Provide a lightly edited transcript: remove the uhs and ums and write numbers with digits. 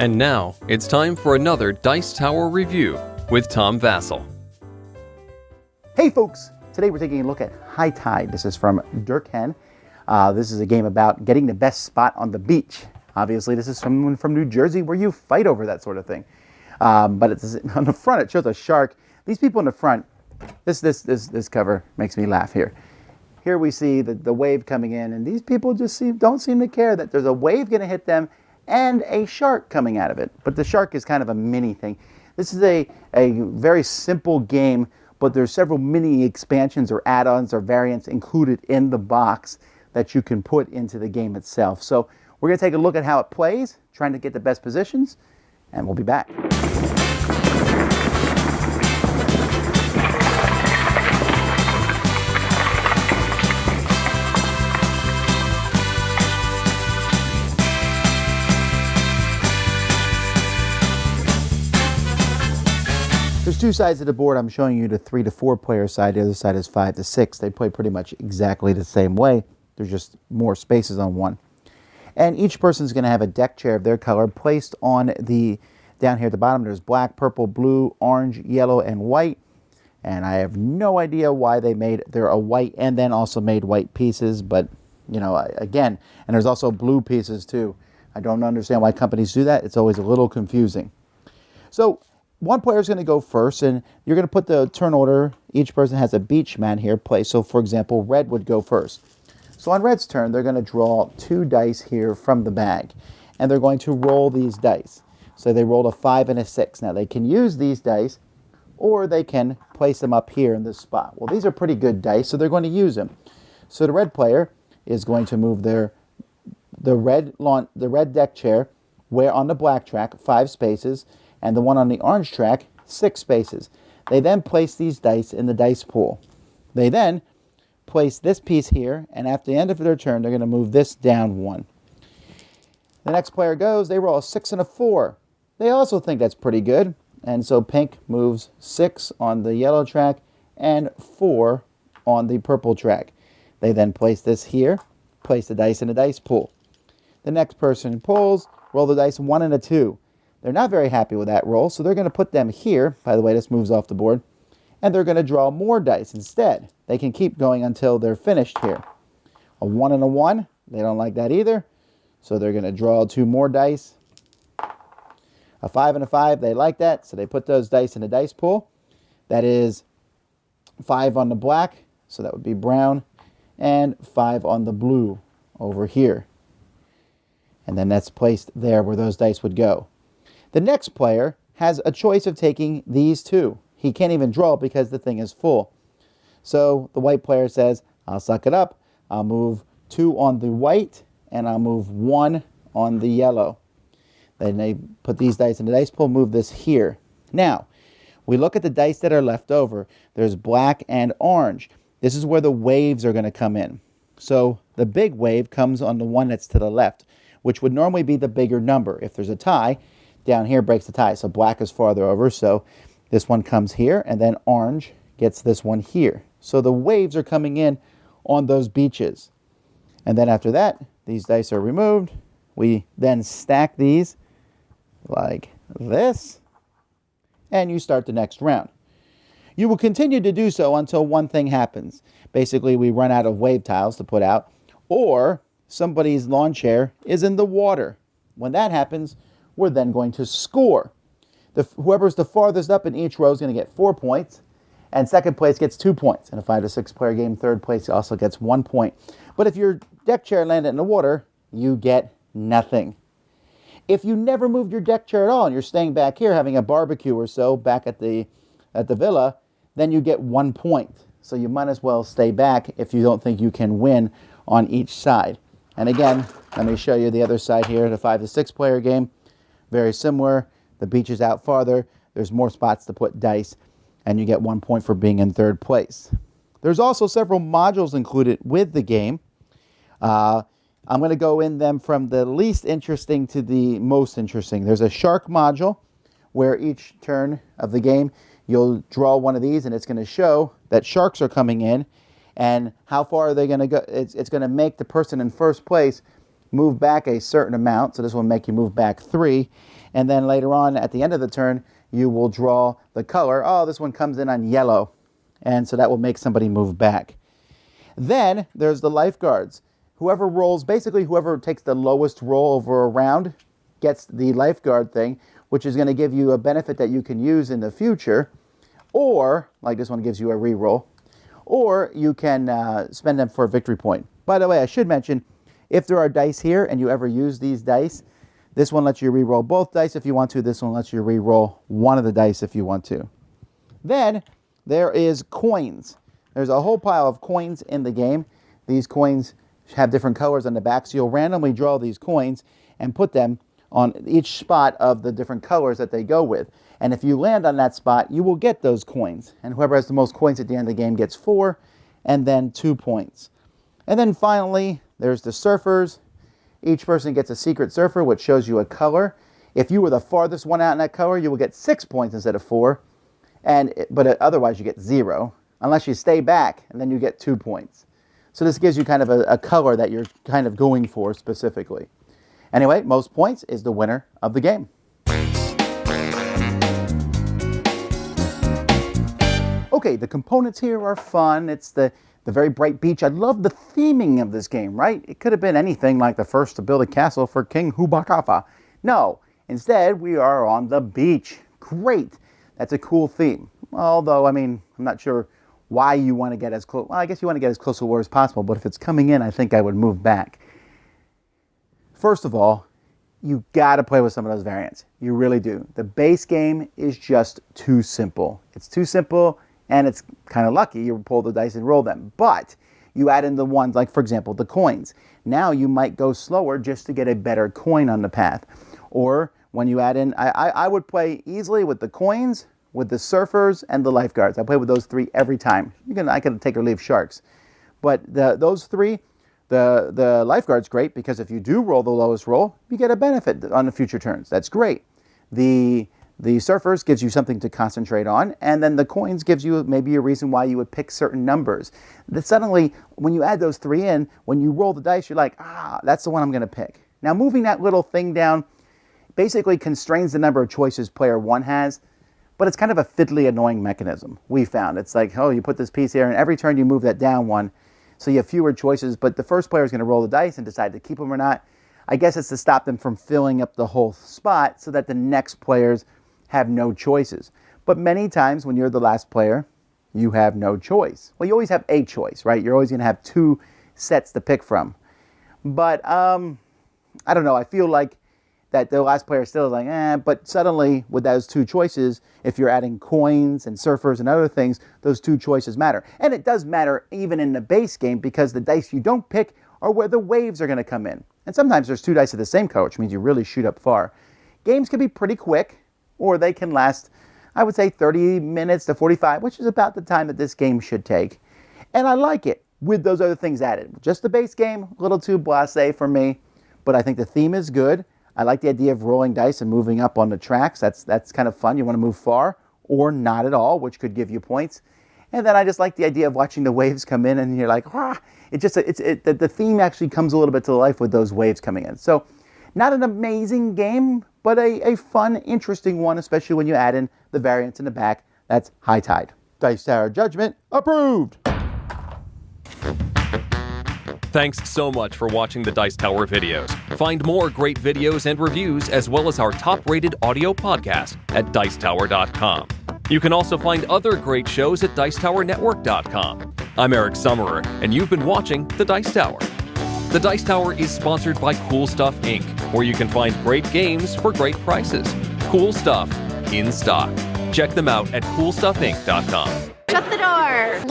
And now, it's time for another Dice Tower review with Tom Vasel. Hey folks! Today we're taking a look at High Tide. This is from Durkheim. This is a game about getting the best spot on the beach. Obviously, this is someone from New Jersey where you fight over that sort of thing. But it's, on the front, it shows a shark. These people in the front, this cover makes me laugh here. Here we see the wave coming in, and these people just don't seem to care that there's a wave going to hit them and a shark coming out of it. But the shark is kind of a mini thing. This is a very simple game, but there's several mini expansions or add-ons or variants included in the box that you can put into the game itself. So we're going to take a look at how it plays, trying to get the best positions, and we'll be back. There's two sides of the board. I'm showing you the 3 to 4 player side. The other side is 5 to 6. They play pretty much exactly the same way. There's just more spaces on one. And each person's going to have a deck chair of their color placed on down here at the bottom. There's black, purple, blue, orange, yellow, and white. And I have no idea why they're a white and then also made white pieces. But, you know, again, and there's also blue pieces too. I don't understand why companies do that. It's always a little confusing. So one player is going to go first, and you're going to put the turn order. Each person has a beach mat here placed. So, for example, red would go first. So on red's turn, they're going to draw 2 dice here from the bag, and they're going to roll these dice. So they rolled a 5 and a 6. Now, they can use these dice, or they can place them up here in this spot. Well, these are pretty good dice, so they're going to use them. So the red player is going to move the red deck chair where on the black track 5 spaces, and the one on the orange track, 6 spaces. They then place these dice in the dice pool. They then place this piece here, and at the end of their turn, they're going to move this down 1. The next player goes, they roll a 6 and a 4. They also think that's pretty good, and so pink moves 6 on the yellow track and 4 on the purple track. They then place this here, place the dice in the dice pool. The next person pulls, roll the dice 1 and a 2. They're not very happy with that roll, so they're going to put them here. By the way, this moves off the board. And they're going to draw more dice instead. They can keep going until they're finished here. A 1 and a 1. They don't like that either. So they're going to draw 2 more dice. A 5 and a 5. They like that. So they put those dice in the dice pool. That is 5 on the black. So that would be brown. And 5 on the blue over here. And then that's placed there where those dice would go. The next player has a choice of taking these 2. He can't even draw because the thing is full. So the white player says, I'll suck it up. I'll move 2 on the white, and I'll move 1 on the yellow. Then they put these dice in the dice pool, move this here. Now, we look at the dice that are left over. There's black and orange. This is where the waves are going to come in. So the big wave comes on the one that's to the left, which would normally be the bigger number. If there's a tie, down here breaks the tie. So black is farther over. So this one comes here, and then orange gets this one here. So the waves are coming in on those beaches. And then after that, these dice are removed. We then stack these like this, and you start the next round. You will continue to do so until one thing happens. Basically, we run out of wave tiles to put out, or somebody's lawn chair is in the water. When that happens, we're then going to score. Whoever's the farthest up in each row is going to get 4 points, and second place gets 2 points. In a 5 to 6 player game, third place also gets 1 point. But if your deck chair landed in the water, you get nothing. If you never moved your deck chair at all and you're staying back here having a barbecue or so back at the villa, then you get 1 point. So you might as well stay back if you don't think you can win on each side. And again, let me show you the other side here, the 5 to 6 player game. Very similar. The beach is out farther. There's more spots to put dice, and you get 1 point for being in third place. There's also several modules included with the game. I'm going to go in them from the least interesting to the most interesting. There's a shark module where each turn of the game you'll draw one of these, and it's going to show that sharks are coming in, and how far are they going to go. It's going to make the person in first place move back a certain amount. So this will make you move back 3. And then later on, at the end of the turn, you will draw the color. Oh, this one comes in on yellow. And so that will make somebody move back. Then there's the lifeguards. Whoever takes the lowest roll over a round gets the lifeguard thing, which is going to give you a benefit that you can use in the future. Or, like this one gives you a reroll. Or you can spend them for a victory point. By the way, I should mention, if there are dice here and you ever use these dice, this one lets you reroll both dice if you want to. This one lets you reroll one of the dice if you want to. Then there is coins. There's a whole pile of coins in the game. These coins have different colors on the back, so you'll randomly draw these coins and put them on each spot of the different colors that they go with. And if you land on that spot, you will get those coins. And whoever has the most coins at the end of the game gets 4, and then 2 points. And then finally, there's the surfers. Each person gets a secret surfer, which shows you a color. If you were the farthest one out in that color, you will get 6 points instead of 4. But otherwise, you get 0. Unless you stay back, and then you get 2 points. So this gives you kind of a color that you're kind of going for specifically. Anyway, most points is the winner of the game. Okay, the components here are fun. It's the very bright beach. I love the theming of this game, right? It could have been anything like the first to build a castle for King Hubakafa. No, instead we are on the beach. Great. That's a cool theme. Although, I mean, I'm not sure why you want to get as close. Well, I guess you want to get as close to war as possible, but if it's coming in, I think I would move back. First of all, you got to play with some of those variants. You really do. The base game is just too simple. It's too simple, and it's kind of lucky. You pull the dice and roll them. But you add in the ones, like, for example, the coins. Now you might go slower just to get a better coin on the path. Or when you add in, I would play easily with the coins, with the surfers, and the lifeguards. I play with those 3 every time. I can take or leave sharks. But those 3, the lifeguard's great because if you do roll the lowest roll, you get a benefit on the future turns. That's great. The surfers gives you something to concentrate on, and then the coins gives you maybe a reason why you would pick certain numbers. That suddenly, when you add those 3 in, when you roll the dice, you're like, that's the one I'm going to pick. Now, moving that little thing down basically constrains the number of choices player 1 has, but it's kind of a fiddly, annoying mechanism, we found. It's like, oh, you put this piece here, and every turn you move that down 1, so you have fewer choices, but the first player is going to roll the dice and decide to keep them or not. I guess it's to stop them from filling up the whole spot so that the next players have no choices. But many times when you're the last player, you have no choice. Well, you always have a choice, right? You're always going to have 2 sets to pick from. But I don't know. I feel like that the last player still is like, but suddenly with those 2 choices, if you're adding coins and surfers and other things, those 2 choices matter. And it does matter even in the base game because the dice you don't pick are where the waves are going to come in. And sometimes there's 2 dice of the same color, which means you really shoot up far. Games can be pretty quick, or they can last, I would say, 30 minutes to 45, which is about the time that this game should take. And I like it with those other things added. Just the base game, a little too blasé for me, but I think the theme is good. I like the idea of rolling dice and moving up on the tracks. That's kind of fun. You want to move far or not at all, which could give you points. And then I just like the idea of watching the waves come in and you're like, the theme actually comes a little bit to life with those waves coming in. So not an amazing game, but a fun, interesting one, especially when you add in the variants in the back. That's High Tide. Dice Tower Judgment approved. Thanks so much for watching the Dice Tower videos. Find more great videos and reviews as well as our top-rated audio podcast at Dicetower.com. You can also find other great shows at Dicetowernetwork.com. I'm Eric Summerer, and you've been watching The Dice Tower. The Dice Tower is sponsored by Cool Stuff Inc., where you can find great games for great prices. Cool stuff in stock. Check them out at CoolStuffInc.com. Shut the door!